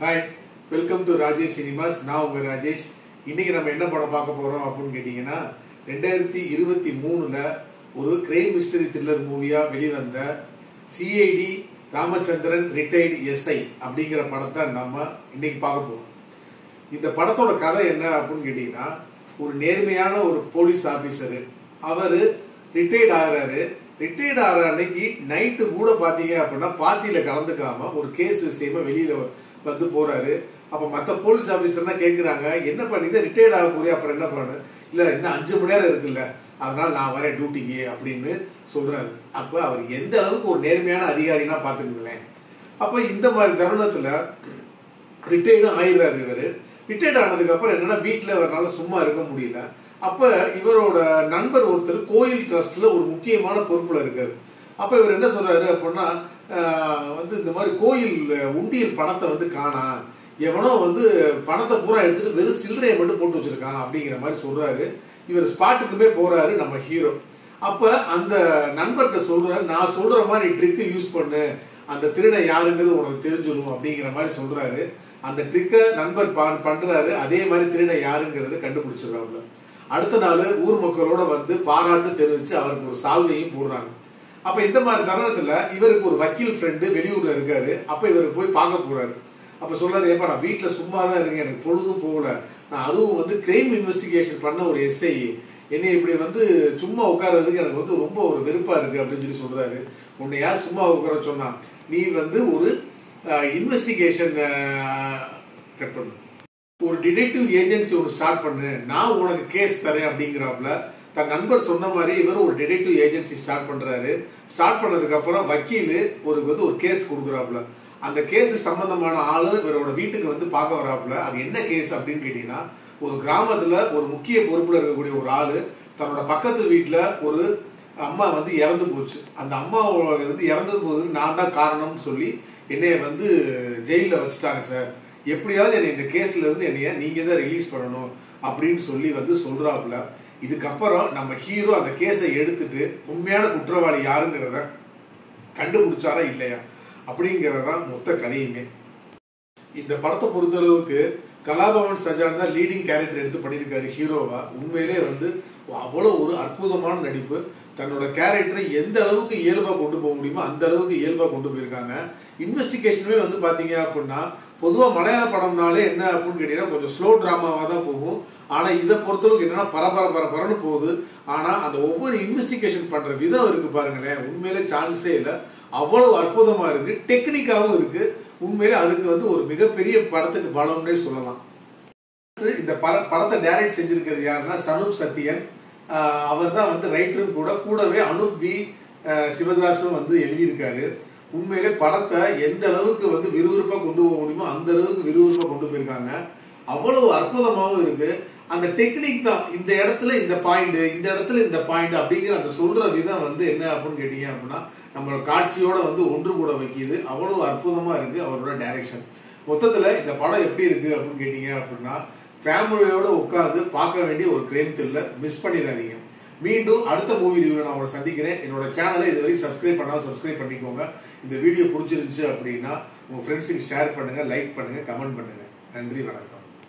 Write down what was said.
Hi, welcome to Rajesh cinemas. நான் உங்க ராஜேஷ். இன்னைக்கு நம்ம என்ன படம் பார்க்க போறோம் அப்படின்னு கேட்டீங்கன்னா, 2023 ஒரு கிரைம் மிஸ்டரி த்ரில்லர் மூவியா வெளிவந்த சிஐடி ராமச்சந்திரன் ரிட்டையர்டு எஸ்ஐ அப்படிங்கிற படத்தை நம்ம இன்னைக்கு பார்க்க போறோம். இந்த படத்தோட கதை என்ன அப்படின்னு கேட்டீங்கன்னா, ஒரு நேர்மையான ஒரு போலீஸ் ஆபீசரு, அவரு ரிட்டையர்ட் ஆகிறாரு. ரிட்டையர்ட் ஆகிற அன்னைக்கு நைட்டு கூட பாத்தீங்க அப்படின்னா பார்ட்டியில கலந்துக்காம ஒரு கேஸ் விஷயமா வெளியில வந்து போறாரு. அப்ப மத்த போலீஸ் ஆபீசர்னா கேக்குறாங்க, என்ன பண்ணி ரிட்டையர்ட் ஆக போறியா, அப்புறம் என்ன பண்ணு, இல்ல இன்னும் 5 மணி நேரம் இருக்குல்ல, அதனால நான் வரேன் டியூட்டிக்கு அப்படின்னு சொல்றாரு. அப்ப அவர் எந்த அளவுக்கு ஒரு நேர்மையான அதிகாரினா பாத்துக்கங்களேன். அப்ப இந்த மாதிரி தருணத்துல ரிட்டையர்டும் ஆயிடுறாரு இவரு. ரிட்டையர்ட் ஆனதுக்கு அப்புறம் என்னன்னா, வீட்டுல அவரால் சும்மா இருக்க முடியல. அப்ப இவரோட நண்பர் ஒருத்தர் கோயில் ட்ரஸ்ட்ல ஒரு முக்கியமான பொறுப்புல இருக்காரு. அப்ப இவர் என்ன சொல்றாரு அப்படின்னா, இந்த மாதிரி கோயில் உண்டியல் பணத்தை காணா, எவனோ பணத்தை பூரா எடுத்துட்டு வெறும் சில்லறையை மட்டும் போட்டு வச்சிருக்கான் அப்படிங்கிற மாதிரி சொல்றாரு. இவர் ஸ்பாட்டுக்குமே போறாரு நம்ம ஹீரோ. அப்ப அந்த நண்பர்கிட்ட சொல்றாரு, நான் சொல்ற மாதிரி ட்ரிக் யூஸ் பண்ணு, அந்த திருடை யாருங்கிறது உனக்கு தெரிஞ்சிடும் அப்படிங்கிற மாதிரி சொல்றாரு. அந்த ட்ரிக்கை நண்பர் பண்றாரு. அதே மாதிரி திருடை யாருங்கிறது கண்டுபிடிச்சிடுறாங்க. அடுத்த நாள் ஊர் மக்களோட பாராட்டு தெரிவிச்சு அவருக்கு ஒரு சால்வையும் போடுறாங்க. அப்ப இந்த மாதிரி தருணத்துல இவருக்கு ஒரு வக்கீல் ஃப்ரெண்டு வெளியூர்ல இருக்காரு. அப்ப இவருக்கு போய் பார்க்க போறாரு. அப்ப சொல்றாரு, ஏப்பா நான் வீட்டுல சும்மா தான் இருக்கேன், எனக்கு பொழுதும் போகல, நான் அதுவும் கிரைம் இன்வெஸ்டிகேஷன் பண்ண ஒரு எஸ்ஐ, என்னை இப்படி சும்மா உட்கார்றதுக்கு எனக்கு ரொம்ப ஒரு வெறுப்பா இருக்கு அப்படின்னு சொல்றாரு. உன்னை யார் சும்மா உட்கார சொன்னா, நீ ஒரு இன்வெஸ்டிகேஷன் கட் பண்ணு, ஒரு டிடெக்டிவ் ஏஜென்சி ஒன்று ஸ்டார்ட் பண்ணு, நான் உனக்கு கேஸ் தரேன் அப்படிங்கிறாப்ல. தன் நண்பர் சொன்ன மாதிரி இவர் ஒரு டிடெக்டிவ் ஏஜென்சி ஸ்டார்ட் பண்றாரு. ஸ்டார்ட் பண்ணதுக்கு அப்புறம் வக்கீல் ஒரு கேஸ் கொடுக்குறாப்ல. அந்த கேஸ் சம்பந்தமான ஆளு இவரோட வீட்டுக்கு பார்க்க வராப்ல. அது என்ன கேஸ் அப்படின்னு கேட்டீங்கன்னா, ஒரு கிராமத்துல ஒரு முக்கிய பொறுப்புல இருக்கக்கூடிய ஒரு ஆளு தன்னோட பக்கத்து வீட்டுல ஒரு அம்மா இறந்து போச்சு. அந்த அம்மா இறந்தது போது நான் தான் காரணம்னு சொல்லி என்னைய ஜெயில வச்சுட்டாங்க சார், எப்படியாவது என்னை இந்த கேஸ்ல இருந்து என்னைய நீங்க தான் ரிலீஸ் பண்ணணும் அப்படின்னு சொல்லி சொல்றாப்ல. இதுக்கப்புறம் நம்ம ஹீரோ அந்த கேஸை எடுத்துட்டு உண்மையான குற்றவாளி யாருங்கிறத கண்டுபிடிச்சாரா இல்லையா அப்படிங்கறதான் மொத்த கதையுமே. இந்த படத்தை பொறுத்தளவுக்கு கலாபவன் சஜான் தான் லீடிங் கேரக்டர் எடுத்து பண்ணியிருக்காரு ஹீரோவா. உண்மையிலே அவ்வளவு ஒரு அற்புதமான நடிப்பு. தன்னோட கேரக்டரை எந்த அளவுக்கு இயல்பா கொண்டு போக முடியுமோ அந்த அளவுக்கு இயல்பா கொண்டு போயிருக்காங்க. இன்வெஸ்டிகேஷனுமே பாத்தீங்க அப்படின்னா, பொதுவா மலையாள படம்னாலே என்ன அப்படின்னு கேட்டீங்கன்னா கொஞ்சம் ஸ்லோ டிராமாவா தான் போகும். ஆனா இதை பொறுத்தளவுக்கு என்னன்னா பரபரன்னு போகுது. ஆனா அந்த ஒவ்வொரு இன்வெஸ்டிகேஷன் பண்ற விதம் இருக்கு பாருங்களேன், உண்மையிலே சான்ஸே இல்லை, அவ்வளவு அற்புதமா இருக்கு, டெக்னிக்காவும் இருக்கு. உண்மையிலே அதுக்கு ஒரு மிகப்பெரிய படத்துக்கு பலம்னே சொல்லலாம். இந்த படத்தை டைரக்ட் செஞ்சிருக்கிறது யாருன்னா சனூப் சத்யன். அவர் தான் ரைட்டரும் கூடவே அனுப் வி சிவதாசும் எழுதியிருக்காரு. உண்மையிலே படத்தை எந்த அளவுக்கு விறுவிறுப்பா கொண்டு போக முடியுமோ அந்த அளவுக்கு விறுவிறுப்பா கொண்டு போயிருக்காங்க. அவ்வளவு அற்புதமாகவும் இருக்கு. அந்த டெக்னிக் தான், இந்த இடத்துல இந்த பாயிண்ட், இந்த இடத்துல இந்த பாயிண்ட் அப்படிங்கிற அந்த சொல்ற விதம் என்ன அப்படின்னு கேட்டீங்க அப்படின்னா, நம்மளோட காட்சியோட ஒன்று கூட வைக்கிது. அவ்வளவு அற்புதமா இருக்கு அவரோட டைரக்ஷன். மொத்தத்துல இந்த படம் எப்படி இருக்கு அப்படின்னு கேட்டீங்க அப்படின்னா, ஃபேமிலியோட உட்கார்ந்து பார்க்க வேண்டிய ஒரு கிரைம் த்ரில்லர். மிஸ் பண்ணிடாதீங்க. மீண்டும் அடுத்த மூவி ரிவ்யூல நான் உங்களை சந்திக்கிறேன். என்னோட சேனலை இதுவரைக்கும் சப்ஸ்கிரைப் பண்ணாலும் சப்ஸ்கிரைப் பண்ணிக்கோங்க. இந்த வீடியோ பிடிச்சிருந்துச்சு அப்படின்னா உங்க ஃப்ரெண்ட்ஸுக்கு ஷேர் பண்ணுங்க, லைக் பண்ணுங்க, கமெண்ட் பண்ணுங்க. நன்றி, வணக்கம்.